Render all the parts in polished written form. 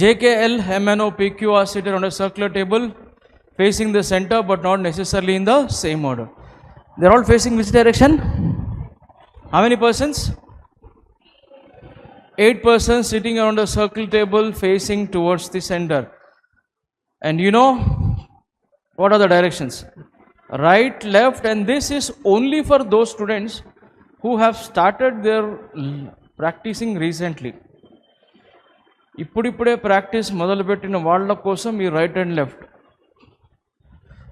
J, K, L, M, N, O, P, Q are seated on a circular table facing the center but not necessarily in the same order. They are all facing which direction? How many persons? 8 persons sitting around a circle table facing towards the center. And you know what are the directions? Right, left, and this is only for those students who have started their practicing recently. ఇప్పుడిప్పుడే practice మొదలుపెట్టిన వాళ్ళ కోసం ఈ right and left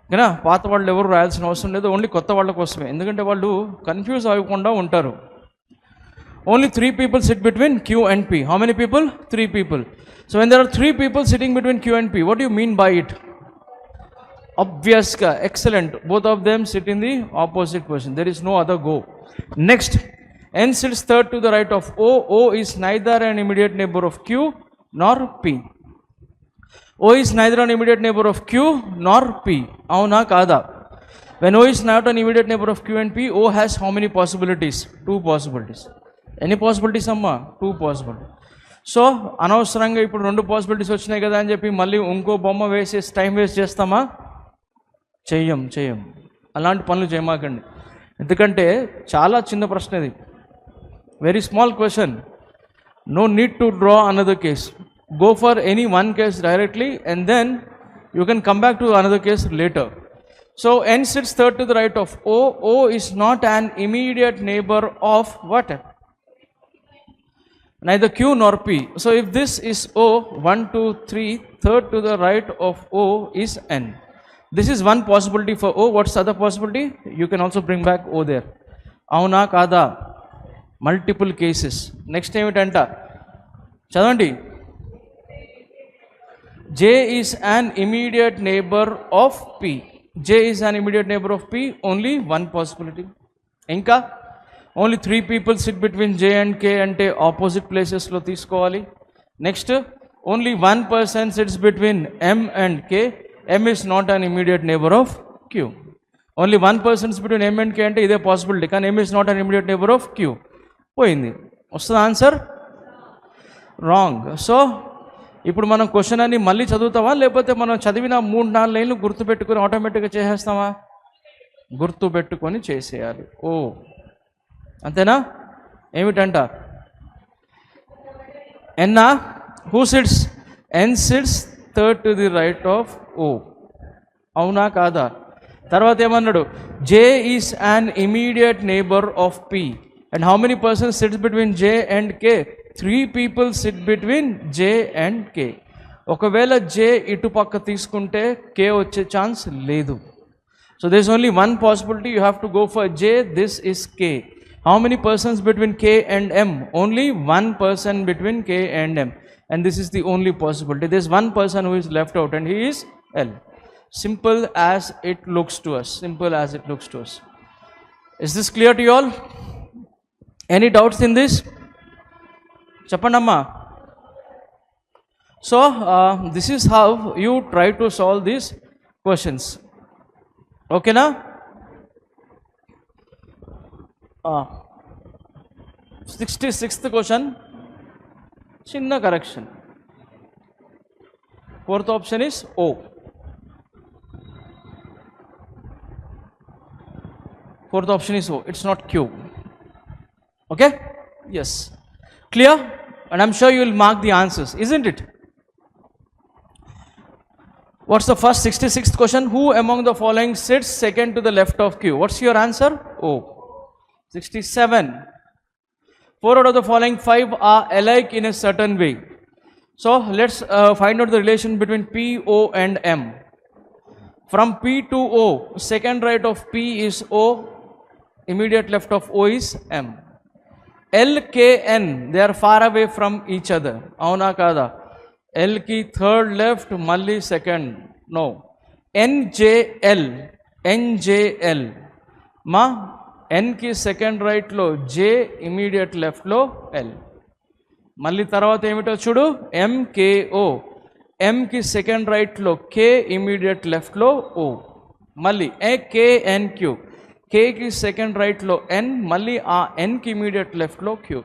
ఓకేనా. పాత వాళ్ళు ఎవరు రాయాల్సిన అవసరం లేదు, ఓన్లీ కొత్త వాళ్ళ కోసమే, ఎందుకంటే వాళ్ళు కన్ఫ్యూజ్ అవ్వకుండా ఉంటారు. Only 3 people sit between Q and P. How many people? 3 people. So when there are 3 people sitting between Q and P, what do you mean by it? Obvious ka, excellent. Both of them sit in the opposite position. There is no other go. Next, N sits third to the right of O. O is neither an immediate neighbor of Q nor P. O is neither an immediate neighbor of Q nor P. Avuna kada. When O is not an immediate neighbor of Q and P, O has how many possibilities? 2 possibilities. ఎన్ని possibilities అమ్మా? 2 possibility. So అనవసరంగా ఇప్పుడు 2 possibilities వచ్చినాయి కదా అని చెప్పి మళ్ళీ ఇంకో బొమ్మ వేసేసి టైం వేస్ట్ చేస్తామా? చెయ్యం. అలాంటి పనులు చేయమాకండి, ఎందుకంటే చాలా చిన్న ప్రశ్న ఇది. Very small question. No need to draw another case. Go for any one case directly and then you can come back to another case later. So N sits third to the right of O. O is not an immediate neighbor of what? Neither Q nor P. So if this is O, 1, 2, 3, third to the right of O is N. This is one possibility for O. What's the other possibility? You can also bring back O there. Avuna kada. Multiple cases. Next time it enter. Chadandi. J is an immediate neighbor of P. J is an immediate neighbor of P. Only one possibility. Inka. Only 3 people sit between J and K ante opposite places lo teeskovali. Next, only one person sits between M and K. M is not an immediate neighbor of Q. Only one person sits between M and K ante ide possibility, కానీ M is not an immediate neighbor of Q. పోయింది. వస్తుందా answer? Wrong. So ఇప్పుడు మనం question అని మళ్ళీ చదువుతావా, లేకపోతే మనం చదివిన 3-4 లైన్లు గుర్తుపెట్టుకొని ఆటోమేటిక్గా చేసేస్తామా? గుర్తుపెట్టుకొని చేసేయాలి. ఓ అంతేనా? ఏమిటంట? ఎన్నా? Who sits? N sits third to the right of O. అవునా కాదా? తర్వాత ఏమన్నాడు? J is an immediate neighbour of P. And how many persons sits between J and K? 3 people sit between J and K. ఒకవేళ J ఇటు పక్క తీసుకుంటే K వచ్చే chance లేదు. So this only one possibility. You have to go for J. This is K. How many persons between K and M? Only one person between K and M. And this is the only possibility. There is one person who is left out and he is L. Simple as it looks to us. Simple as it looks to us. Is this clear to you all? Any doubts in this? Chappandamma. So, this is how you try to solve these questions. Okay na? 66th question, chinna correction. 4th option is O. 4th option is O. It's not Q. Okay? Yes. Clear? And I'm sure you will mark the answers, isn't it? What's the first 66th question? Who among the following sits second to the left of Q? What's your answer? O. 67. 4 out of the following 5 are alike in a certain way. So let's find out the relation between P, O and M. From P to O, second right of P is O, immediate left of O is M. L, K, N, they are far away from each other. Avuna kada? L ki third left, malli second. No. N, J, L. N, J, L. Ma? N కి second రైట్లో జే, immediate లెఫ్ట్లో L. మళ్ళీ తర్వాత ఏమిటో చూడు, MKO. ఎంకి second రైట్లో కే, immediate లెఫ్ట్లో ఓ. మళ్ళీ కేఎన్క్యూ. కేకి second రైట్లో N, మళ్ళీ ఆ ఎన్కి ఇమీడియట్ లెఫ్ట్లో Q.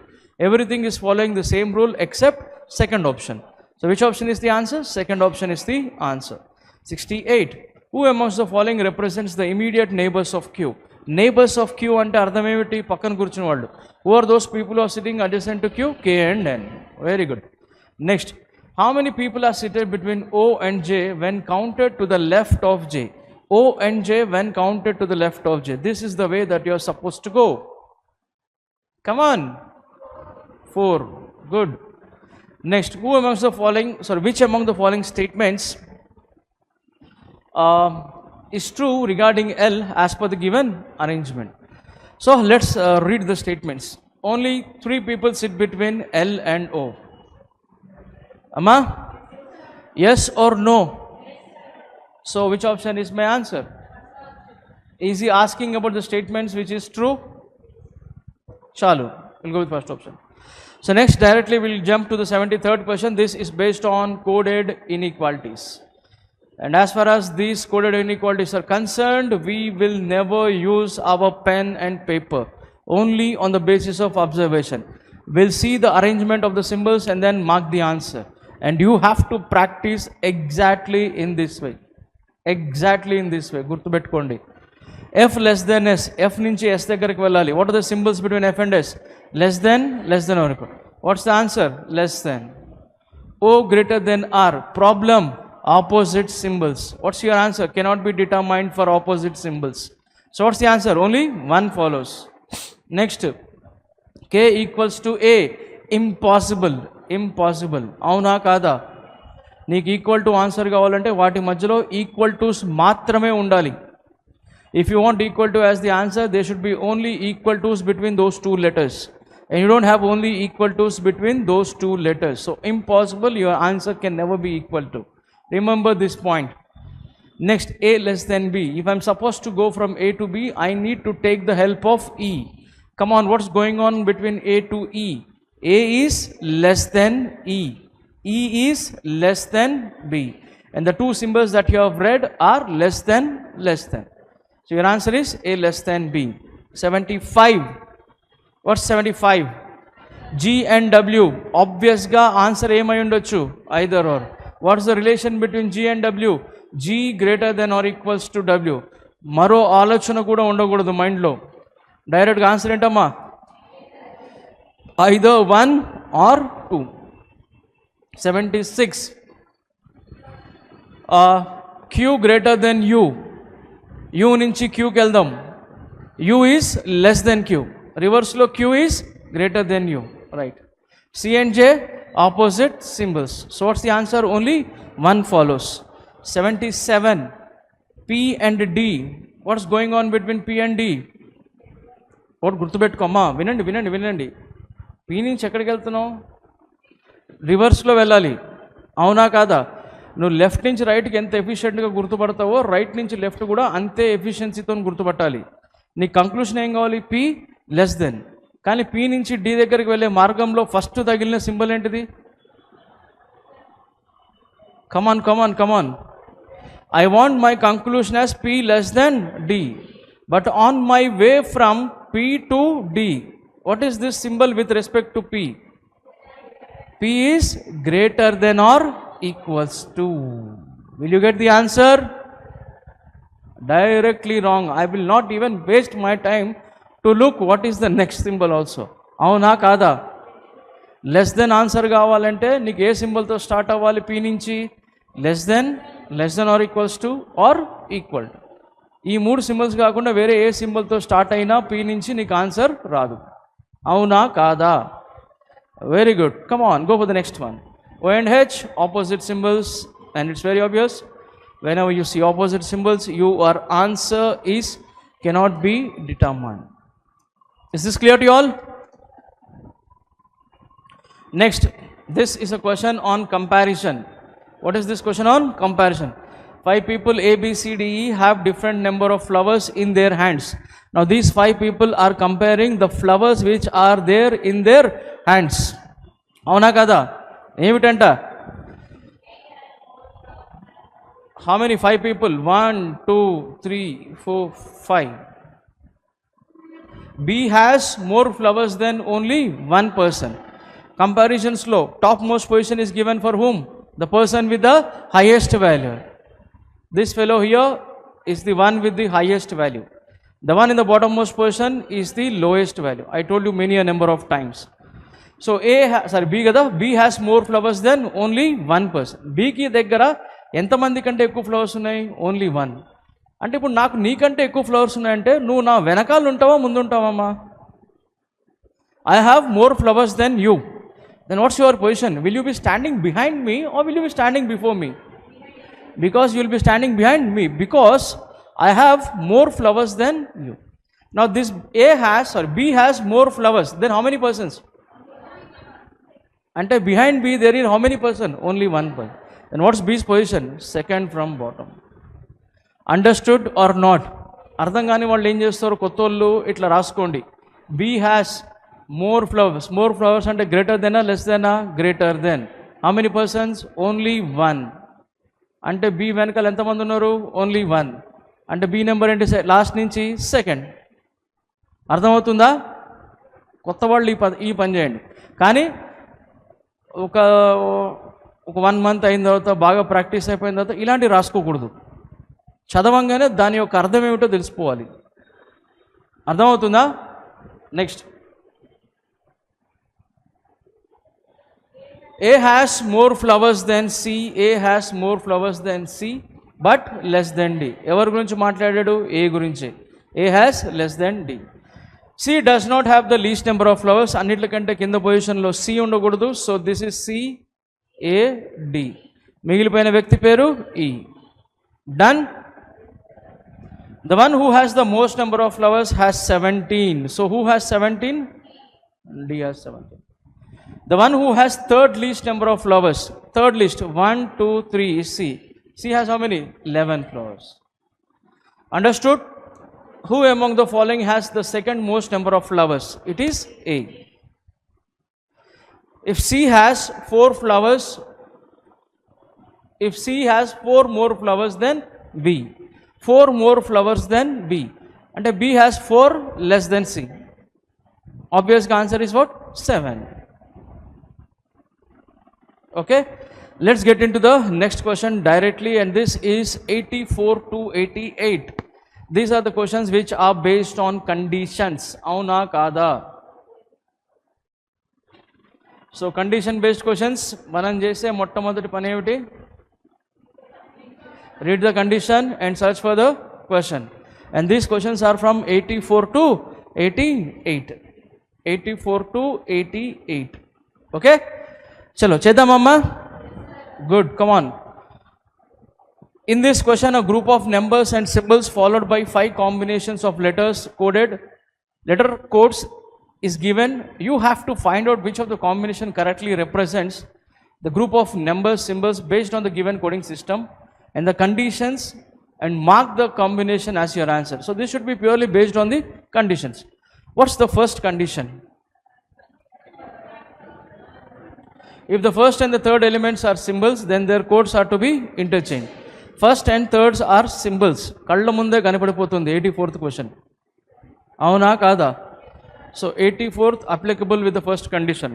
Everything is following the same rule except second option. So which option is the answer? Second option is the answer. 68. Who amongst the following represents the immediate neighbors of Q? Neighbors of Q ante ardham emiti? Pakkan kurchuna vallu. Who are those people who are sitting adjacent to Q? K and N. Very good. Next. How many people are seated between O and J when counted to the left of J? O and J when counted to the left of J. This is the way that you are supposed to go. Come on. 4. Good. Next, which among the following statements is true regarding L as per the given arrangement? So let's read the statements. Only 3 people sit between L and O. Amma? Yes or no? So which option is my answer? Is he asking about the statements which is true? Chalu. We'll go with first option. So next, directly we'll jump to the 73rd question. This is based on coded inequalities. And as far as these coded inequalities are concerned, we will never use our pen and paper, only on the basis of observation. We'll see the arrangement of the symbols and then mark the answer. And you have to practice exactly in this way. Exactly in this way. Gurtubettukondi. F less than S. F nunchi S దగ్గరికి వెళ్ళాలి. What are the symbols between F and S? Less than or equal. What's the answer? Less than. O greater than R. Problem, opposite symbols. What's your answer? Cannot be determined for opposite symbols. So what's the answer? Only one follows. Next, K equals to A. Impossible. Impossible. Avuna kada? నీకు equal to answer కావాలంటే వాటి మధ్యలో equal టుస్ మాత్రమే ఉండాలి. If you want equal to as the answer, there should be only equal to's between those 2 letters. And you don't have only equal to's between those 2 letters. So impossible, your answer can never be equal to. Remember this point. Next, A less than B. If I'm supposed to go from A to B, I need to take the help of E. Come on, what's going on between A to E? A is less than E. E is less than B. And the 2 symbols that you have read are less than. So your answer is A less than B. 75. What's 75? G and W. Obvious ga answer ఏమై ఉండొచ్చు? Either or. What's the relation between G and W? G greater than or equals to W. మరో ఆలోచన కూడా ఉండకూడదు మైండ్లో. డైరెక్ట్గా answer ఏంటమ్మా? Either 1 or 2. 76. Q greater than U. U నుంచి Qకి వెళ్దాం. U is less than Q. రివర్స్లో Q is greater than U. Right. C and J opposite symbols. So what's the answer? Only one follows. 77. P and D. What's going on between P and D? What గుర్తుపెట్టుకోమ్మా. వినండి. P నుంచి ఎక్కడికి వెళ్తున్నావు? రివర్స్లో వెళ్ళాలి. అవునా కాదా? నువ్వు లెఫ్ట్ నుంచి రైట్కి ఎంత ఎఫిషియెంట్గా గుర్తుపడతావో రైట్ నుంచి లెఫ్ట్ కూడా అంతే ఎఫిషియన్సీతో గుర్తుపట్టాలి. నీ కంక్లూషన్ ఏం కావాలి? P less than. కానీ P నుంచి D దగ్గరికి వెళ్ళే మార్గంలో ఫస్ట్ తగిలిన సింబల్ ఏంటిది? కమాన్. I want my conclusion as P less than D. But on my way from P to D, what is this symbol with respect to P? P is greater than or equals to. Will you get the answer? Directly wrong. I will not even waste my time to look what is the next symbol also. అవునా కాదా? Less than answer కావాలంటే నీకు ఏ సింబల్తో start అవ్వాలి? P నుంచి less than or equals to or equal to. ఈ 3 symbols కాకుండా వేరే ఏ సింబల్తో స్టార్ట్ అయినా P నుంచి నీకు ఆన్సర్ రాదు. అవునా కాదా? Very good. Come on, go for the next one. O and H, opposite symbols, and it's very obvious. Whenever you see opposite symbols, your answer cannot be determined. Is this clear to you all? Next, this is a question on comparison. What is this question on? Comparison. 5 people A, B, C, D, E have different number of flowers in their hands. Now these 5 people are comparing the flowers which are there in their hands. అవునా కదా? ఏమిటంట? How many? 5 people? 1, 2, 3, 4, 5. B has more flowers than only one person. Comparisons low. Topmost position is given for whom? The person with the highest value. This fellow here is the one with the highest value. The one in the bottommost position is the lowest value. I told you many a number of times. So B has more flowers than only one person. B ki daggara ఎంతమంది కంటే ఎక్కువ flowers ఉన్నాయి? Only one. అంటే ఇప్పుడు నాకు నీకంటే ఎక్కువ flowers ఉన్నాయంటే నువ్వు నా వెనకాల ఉంటావా ముందు ఉంటావమ్మా? I have more flowers than you. Then what's your position? Will you be standing behind me or will you be standing before me? Because you will be standing behind me because I have more flowers than you. Now this B has more flowers. Then how many persons? Ante behind B there is how many persons? Only one person. Then what's B's position? Second from bottom. Understood or not? అర్థం కాని వాళ్ళు ఏం చేస్తారు, కొత్తోళ్ళు ఇట్లా రాసుకోండి. B has more flowers. More flowers అంటే greater than less than greater than. How many persons? Only one. అంటే B వెనకాల ఎంతమంది ఉన్నారు? Only one. అంటే B నెంబర్ ఏంటి? లాస్ట్ నుంచి సెకండ్. అర్థమవుతుందా? కొత్త వాళ్ళు ఈ పని చేయండి. కానీ ఒక 1 month అయిన తర్వాత బాగా ప్రాక్టీస్ అయిపోయిన తర్వాత ఇలాంటివి రాసుకోకూడదు. చదవంగానే దాని యొక్క అర్థం ఏమిటో తెలిసిపోవాలి. అర్థమవుతుందా? Next, A has more flowers than C. A has more flowers than C, but less than D. ఎవరి గురించి మాట్లాడాడు? A గురించి. A has less than D. C does not have the least number of flowers. అన్నిటికంటే కింద పొజిషన్లో C ఉండకూడదు. So this is C, A, D. మిగిలిపోయిన వ్యక్తి పేరు E. Done. The one who has the most number of flowers has 17. So who has 17? D has 17. The one who has third least number of flowers, third least, 1, 2, 3 is C. C has how many? 11 flowers. Understood? Who among the following has the second most number of flowers? It is A. If C has 4 flowers, if C has 4 more flowers than B, 4 more flowers than B, and B has 4 less than C. Obvious answer is what? 7. Okay, let's get into the next question directly, and this is 84 to 88. These are the questions which are based on conditions. Avuna kada? So condition based questions మనం చేసే మొట్టమొదటి పని ఏమిటి? Read the condition and search for the question. And these questions are from 84 to 88. 84 to 88. Okay? Chalo, chedamamma. Good, come on. In this question, a group of numbers and symbols followed by 5 combinations of letters letter codes is given. You have to find out which of the combination correctly represents the group of numbers, symbols based on the given coding system and the conditions, and mark the combination as your answer. So this should be purely based on the conditions. What's the first condition? If the first and the third elements are symbols, then their codes are to be interchanged. First and thirds are symbols. కళ్ళ ముందే కనపడిపోతుంది 84th question. అవునా కాదా? So 84th applicable with the first condition.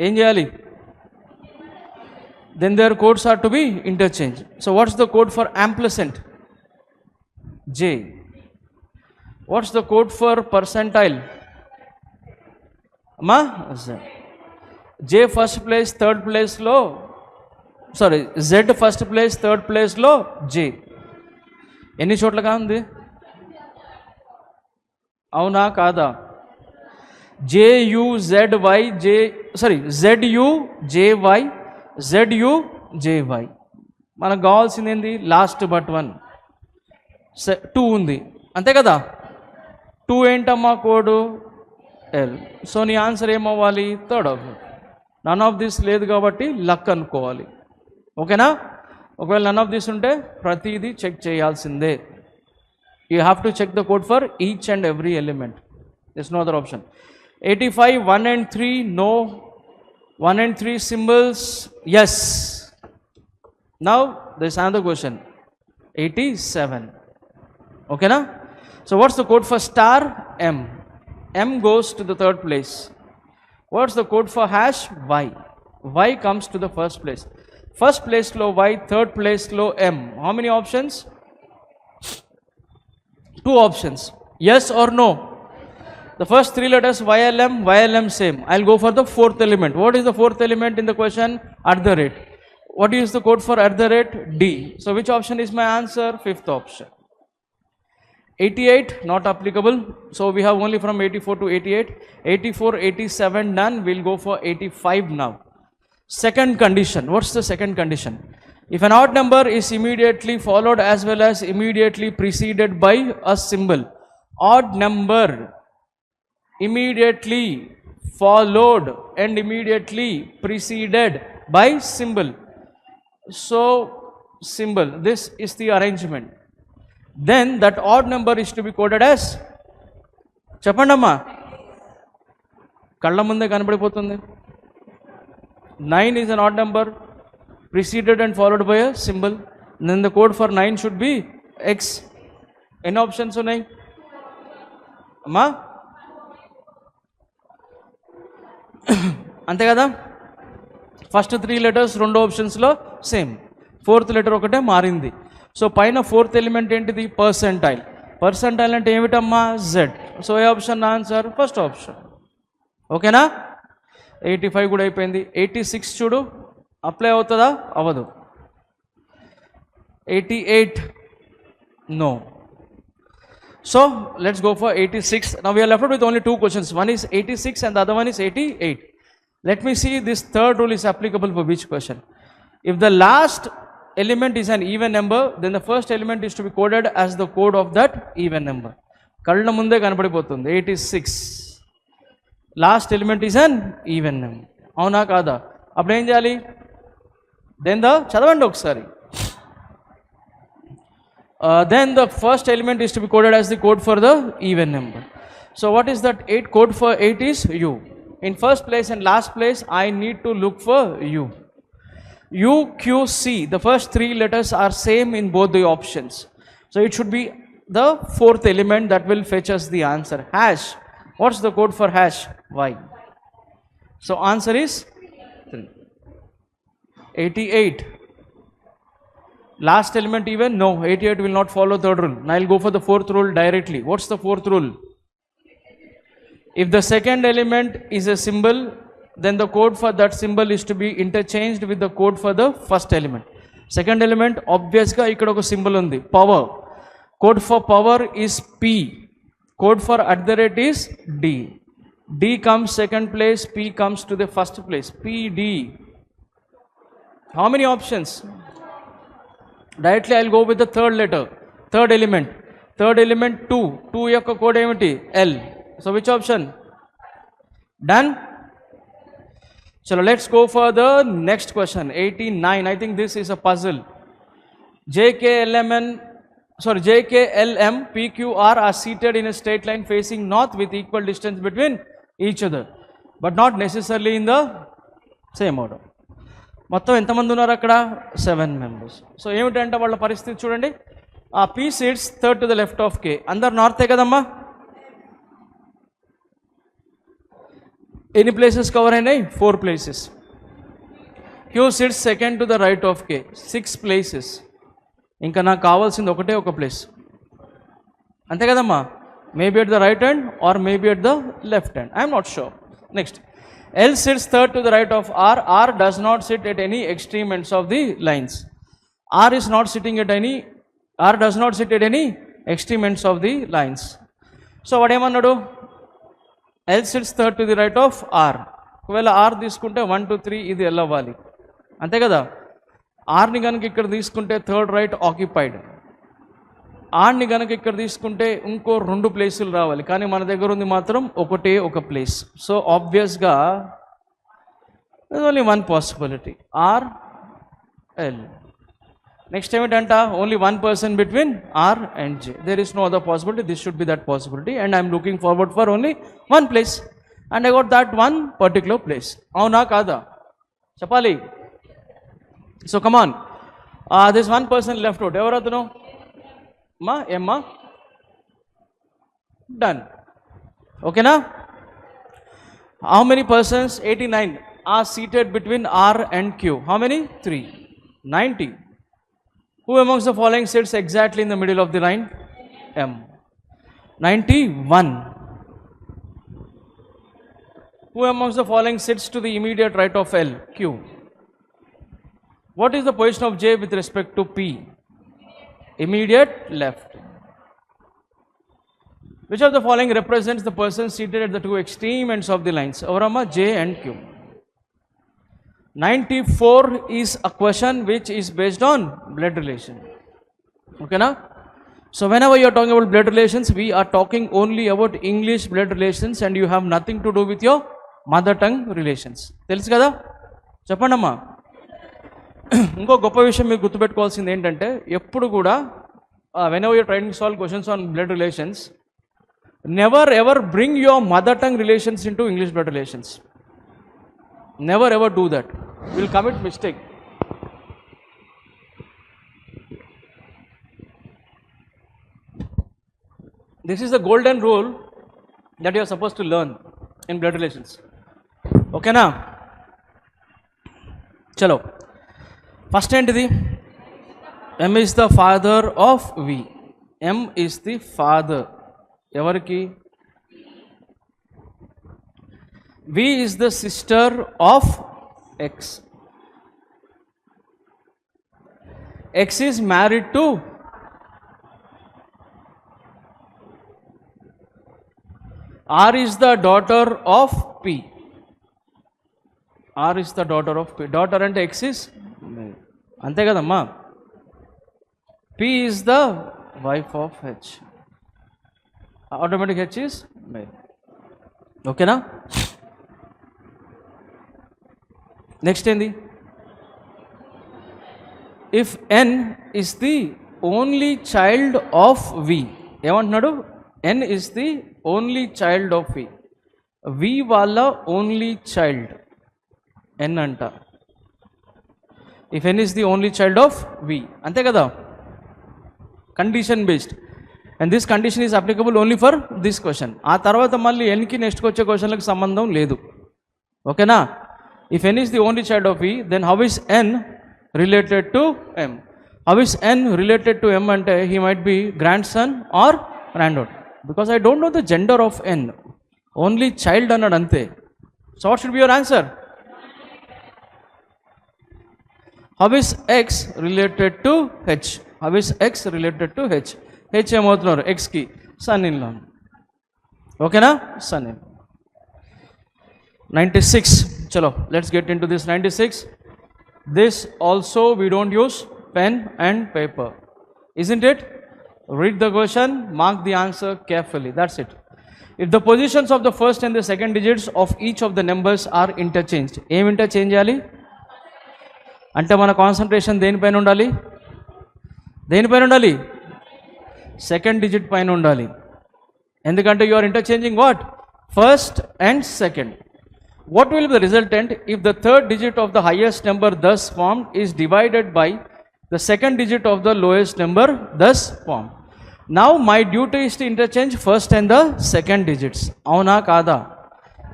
ఏం చేయాలి? Then their codes are to be interchanged. So what's the code for ampersand? J. What's the code for percentile? Ma? Z. J first place, third place lo, sorry, Z first place, third place lo, J. ఎన్ని చోట్లగా ఉంది? అవునా కాదా? JUZY, ZUJY, ZUJY. మనకు కావాల్సింది ఏంది? Last but 1, 2 ఉంది అంతే కదా? 2 ఏంటమ్మా కోడు? L. సో నీ ఆన్సర్ ఏమవ్వాలి? Third option. None of this లేదు కాబట్టి లక్ అనుకోవాలి. ఓకేనా? ఒకవేళ నన్ ఆఫ్ దిస్ ఉంటే ప్రతిదీ చెక్ చేయాల్సిందే. You have to check the code for each and every element. This no other option. 85, 1 and 3, no. 1 and 3 symbols, yes. Now there is another question. 87. Okay na? So what's the code for star? M. M goes to the third place. What's the code for hash? Y. Y comes to the first place. First place lo Y, third place lo M. How many options? 2 options. Yes or no? The first 3 letters YLM, YLM same. I'll go for the fourth element. What is the fourth element in the question? At the rate. What is the code for at the rate? D. So which option is my answer? Fifth option. 88 not applicable, so we have only from 84 to 88. 84, 87 done. We'll go for 85 now. Second condition. What's the second condition? If an odd number is immediately followed as well as immediately preceded by a symbol. Odd number immediately followed and immediately preceded by symbol. So symbol, this is the arrangement. Then that odd number is to be coded as, చెప్పండమ్మా, కళ్ళ ముందే కనబడిపోతుంది. 9 is an odd number preceded and followed by a symbol. Then the code for 9 should be X. ఎన్ని options ఉన్నాయి అమ్మా? అంతే కదా? First 3 letters 2 ఆప్షన్స్లో same, fourth letter ఒకటే మారింది. సో పైన ఫోర్త్ ఎలిమెంట్ ఏంటిది? పర్సెంటైల్. పర్సెంటైల్ అంటే ఏమిటమ్మా? Z. సో ఏ ఆప్షన్ ఆన్సర్? First option. ఓకేనా? 85 కూడా అయిపోయింది. 86 చూడు, అప్లై అవుతుందా? అవ్వదు. 88 no. So let's go for 86. Now we are left with only 2 questions. One is 86 and the other one is 88. Let me see this third rule is applicable for which question. If the last element is an even number, then the first element is to be coded as the code of that even number. కళ్ళ ముందే కనపడిపోతుంది 86. Last element is an even number. అవునా కాదా? అప్పుడు ఏం చేయాలి? Then చదవండి ఒకసారి. Then the first element is to be coded as the code for the even number. So what is that 8? Code for 8 is U. In first place and last place I need to look for U. U, Q, C, the first 3 letters are same in both the options. So it should be the fourth element that will fetch us the answer. Hash. What's the code for hash? Y. So answer is 3. 88. Last element even? No. 88 will not follow third rule. Now I'll go for the fourth rule directly. What's the fourth rule? If the second element is a symbol, then the code for that symbol is to be interchanged with the code for the first element. Second element, obviously ikkada oka symbol undi, power. Code for power is P. Code for at the rate is D. D comes second place, P comes to the first place. P, D. How many options? Directly I'll go with the third letter, third element. Third element 2. 2 yokka code emiti? L. So which option? Done? So let's go for the next question. 89. I think this is a puzzle. JKLM, PQR are seated in a straight line facing north with equal distance between each other, but not necessarily in the same order. మొత్తం ఎంతమంది ఉన్నారు అక్కడ? 7 members. So ఏమిటంటే వాళ్ళ పరిస్థితి చూడండి. ఆ P seats third to the left of K. అందరు నార్తే కదమ్మా? ఎన్ని ప్లేసెస్ కవర్ అయినాయి? 4 places. Q sits second to the right of K. 6 places. ఇంకా నాకు కావాల్సింది ఒకటే ఒక ప్లేస్, అంతే కదమ్మా? Maybe at the right hand or maybe at the left hand, I'm not sure. Next, L sits third to the right of R. R does not sit at any extreme ends of the lines. R does not sit at any extreme ends of the lines. So what ఏమన్నాడు? L sits third to the right of R. ఒకవేళ R తీసుకుంటే 1 2 3 ఇది L అవ్వాలి, అంతే కదా? ఆర్ని కనుక ఇక్కడ తీసుకుంటే థర్డ్ రైట్ ఆక్యుపైడ్. ఆర్ని కనుక ఇక్కడ తీసుకుంటే ఇంకో 2 ప్లేసులు రావాలి, కానీ మన దగ్గర ఉంది మాత్రం ఒకటే ఒక ప్లేస్. సో ఆబ్వియస్గా only 1 possibility, R L. Next ఏమిటంట? Only 1 person between R and J. There is no other possibility. This should be that possibility and I'm looking forward for only 1 place and I got that 1 particular place. అవునా కాదా? చెప్పాలి. So come on, this 1 person left out. ఎవరు అతను? మా M. Done. ఓకేనా? How many persons? 89 are seated between R and Q. How many? 3. 90. Who amongst the following sits exactly in the middle of the line? M. 91. Who amongst the following sits to the immediate right of L? Q. What is the position of J with respect to P? Immediate left. Which of the following represents the person seated at the two extreme ends of the lines? Avarama, J and Q. 94 is a question which is based on blood relation. Okay, na? So whenever you are talking about blood relations, we are talking only about English blood relations and you have nothing to do with your mother tongue relations. తెలుసు కదా? చెప్పండి అమ్మా. ఇంకో గొప్ప విషయం మీరు గుర్తుపెట్టుకోవాల్సింది ఏంటంటే ఎప్పుడు కూడా whenever you are trying to solve questions on blood relations, never ever bring your mother tongue relations into English blood relations. Never ever do that. You will commit mistake. This is the golden rule that you are supposed to learn in blood relations. Okay na? Chalo. First entity. M is the father of V. M is the father. Evariki? V is the sister of X. X is married to R is the daughter of P. R is the daughter of P. Daughter and X is ante kadamma. P is the wife of H. Automatic H is male. Okay na? Next endi? If N is the only child of V. ఏమంటున్నాడు? N is the only child of V. V వాళ్ళ only child. N అంట. If N is the only child of V. అంతే కదా? Condition based. And this condition is applicable only for this question. ఆ తర్వాత మళ్ళీ N కి next వచ్చే క్వశ్చన్లకు సంబంధం లేదు. ఓకేనా? If N is the only child of V, then how is N related to M? How is N related to M అంటే he might be grandson or granddaughter. Because I don't know the gender of N. Only child అన్నాడు అంతే. So what should be your answer? How is X related to H? How is X related to H? H ఏమవుతున్నారు? X కి son in law. ఓకేనా? son in law. 96. Chalo, let's get into this. 96. This also we don't use pen and paper. Isn't it? Read the question, mark the answer carefully. That's it. If the positions of the first and the second digits of each of the numbers are interchanged. ఏం interchange చేయాలి? అంటే మన concentration దేనిపైన ఉండాలి? దేనిపైన ఉండాలి? Second digit పైన ఉండాలి. ఎందుకంటే you are interchanging what? First and second. What will be the resultant if the third digit of the highest number thus formed is divided by the second digit of the lowest number thus formed? Now my duty is to interchange first and the second digits. అవునా కాదా?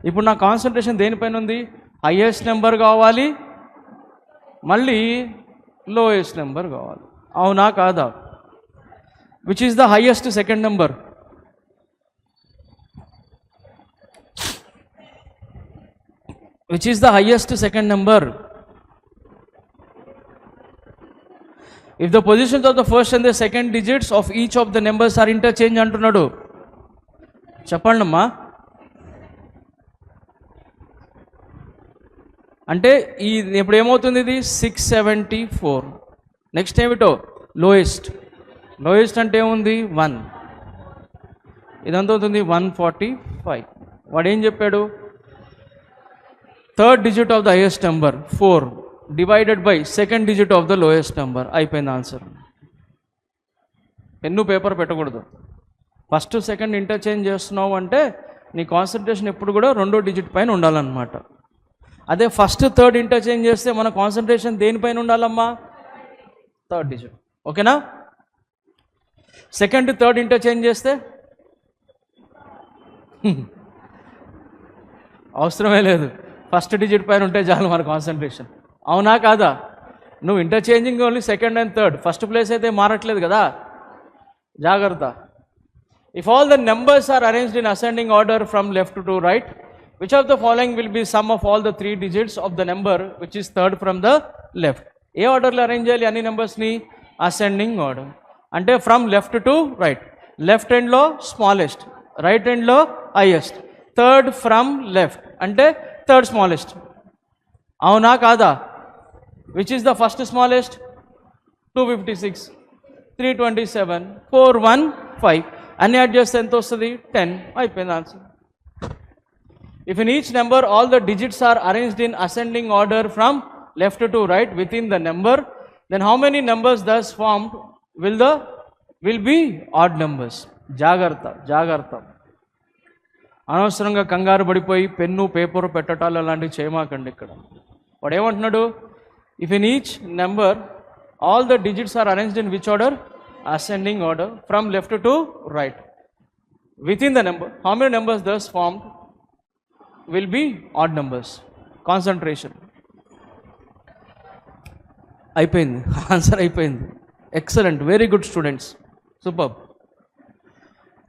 ఇప్పుడు నా concentration దేనిపైన ఉంది? Highest number కావాలి, మళ్ళీ lowest number కావాలి. అవునా కాదా? Which is the highest second number? Which is the highest second number? If the positions of the first and the second digits of each of the numbers are interchanged అంటున్నాడు. చెప్పండి అమ్మా. అంటే ఈ ఇప్పుడు ఏమవుతుంది? ఇది 674. నెక్స్ట్ ఏమిటో? లోయెస్ట్. లోయెస్ట్ అంటే ఏముంది? 1. ఇదంతా అవుతుంది 145. వాడు ఏం చెప్పాడు? Third digit of the highest number 4 divided by second digit of the lowest number. అయిపోయింది ఆన్సర్. పెన్ను పేపర్ పెట్టకూడదు. ఫస్ట్ సెకండ్ ఇంటర్చేంజ్ చేస్తున్నావు అంటే నీ కాన్సన్ట్రేషన్ ఎప్పుడు కూడా రెండో డిజిట్ పైన ఉండాలన్నమాట. అదే ఫస్ట్ థర్డ్ ఇంటర్చేంజ్ చేస్తే మన కాన్సన్ట్రేషన్ దేనిపైన ఉండాలమ్మా? Third digit. ఓకేనా? సెకండ్ థర్డ్ ఇంటర్చేంజ్ చేస్తే అవసరమే లేదు, ఫస్ట్ డిజిట్ పైన ఉంటే చాలు మన కాన్సన్ట్రేషన్. అవునా కాదా? నువ్వు interchanging only second and third, first place అయితే మారట్లేదు కదా, జాగ్రత్త. If all the numbers are arranged in ascending order from left to right, which of the following will be sum of all the 3 digits of the number which is third from the left? ఏ ఆర్డర్లో arrange చేయాలి అన్ని నెంబర్స్ని? Ascending order. అంటే from left to right. Left హ్యాండ్లో smallest, right హ్యాండ్లో highest, third from left అంటే third smallest. అవునా కాదా? Which is the first smallest? 256, 327, 415. అన్ని యాడ్ చేస్తే ఎంత వస్తుంది? 10. అయిపోయింది answer. If in each number all the digits are arranged in ascending order from left to right with in the number, then how many numbers thus formed will be odd numbers? జాగ్రత్త జాగ్రత్త. అనవసరంగా కంగారు పడిపోయి pen paper పెట్టటాలు అలాంటివి చేయమాకండి. ఇక్కడ వాడు ఏమంటున్నాడు? If in each number all the digits are arranged in which order? Ascending order from left to right with in the number, how many numbers thus formed will be odd numbers? Concentration. అయిపోయింది, answer అయిపోయింది. Excellent, very good students, super.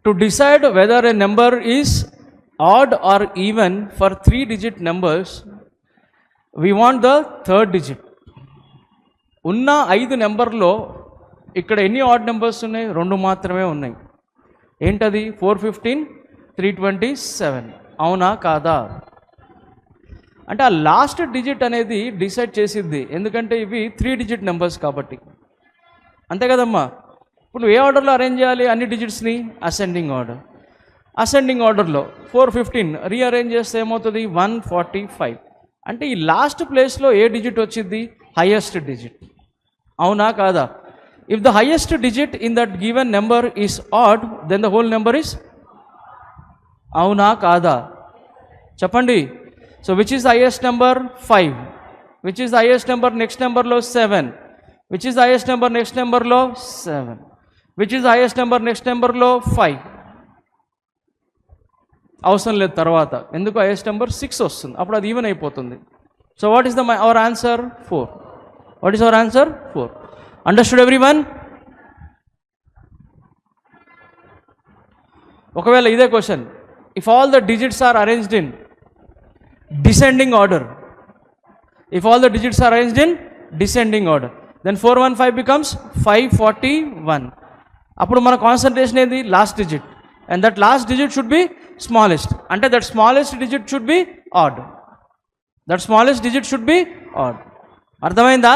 To decide whether a number is odd or even for 3 digit numbers, we want the third digit. ఉన్న 5 నెంబర్లో ఇక్కడ ఎన్ని odd numbers ఉన్నాయి? 2 మాత్రమే ఉన్నాయి. ఏంటది? 415, 327. అవునా కాదా? అంటే ఆ లాస్ట్ డిజిట్ అనేది డిసైడ్ చేసిద్ది, ఎందుకంటే ఇవి 3 digit నెంబర్స్ కాబట్టి. అంతే కదమ్మా? ఇప్పుడు ఏ ఆర్డర్లో అరేంజ్ చేయాలి అన్ని డిజిట్స్ని? Ascending order. అసెండింగ్ ఆర్డర్లో 415 రీఅరేంజ్ చేస్తే ఏమవుతుంది? 145. అంటే ఈ లాస్ట్ ప్లేస్లో ఏ డిజిట్ వచ్చింది? Highest digit. అవునా కాదా? If the highest digit in that given number is odd, then the whole number is. అవునా కాదా? చెప్పండి. So which is the highest number? 5. Which is the highest number next నెంబర్లో? 7. Which is the highest number next నెంబర్లో? 7. Which is the highest number next నెంబర్లో? 5. అవసరం లేదు తర్వాత, ఎందుకు? హైయెస్ట్ నెంబర్ 6 వస్తుంది, అప్పుడు అది ఈవెన్ అయిపోతుంది. So what is our answer? 4. What is our answer? 4. Understood everyone? ఒకవేళ ఇదే question, if all the digits are arranged in descending order, if all the digits are arranged in descending order, then 415 becomes 541. అప్పుడు మన కాన్సన్ట్రేషన్ ఏంది? Last digit. And that last digit should be smallest, అంటే that smallest digit should be odd. That smallest digit should be odd. అర్థమైందా?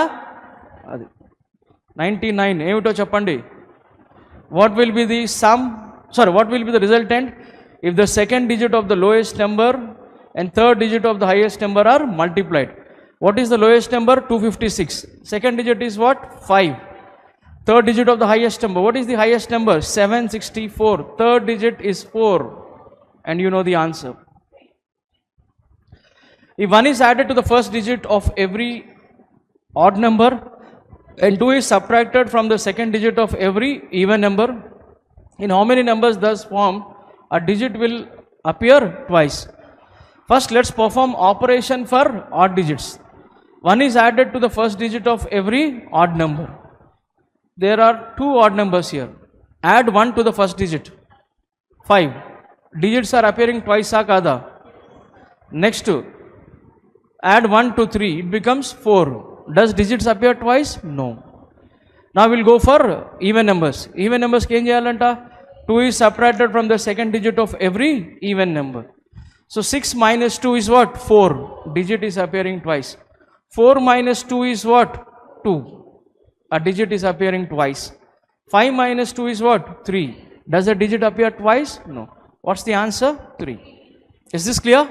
అది 99 ఏమిటో చెప్పండి. What will be the sum, sorry, what will be the resultant if the second digit of the lowest number and third digit of the highest number are multiplied? What is the lowest number? 256. Second digit is what? 5. Third digit of the highest number. What is the highest number? 764. Third digit is 4. And you know the answer. If 1 is added to the first digit of every odd number and 2 is subtracted from the second digit of every even number, in how many numbers thus formed a digit will appear twice? First, let's perform operation for odd digits. 1 is added to the first digit of every odd number. There are 2 odd numbers here. Add 1 to the first digit. 5. Digits are appearing twice, kada? Next, add 1 to 3. It becomes 4. Does digits appear twice? No. Now we'll go for even numbers. Even numbers ki em cheyalanta? 2 is subtracted from the second digit of every even number. So 6 minus 2 is what? 4. Digit is appearing twice. 4 minus 2 is what? 2. A digit is appearing twice. 5 minus 2 is what? 3. Does a digit appear twice? No. What's the answer? 3. Is this clear?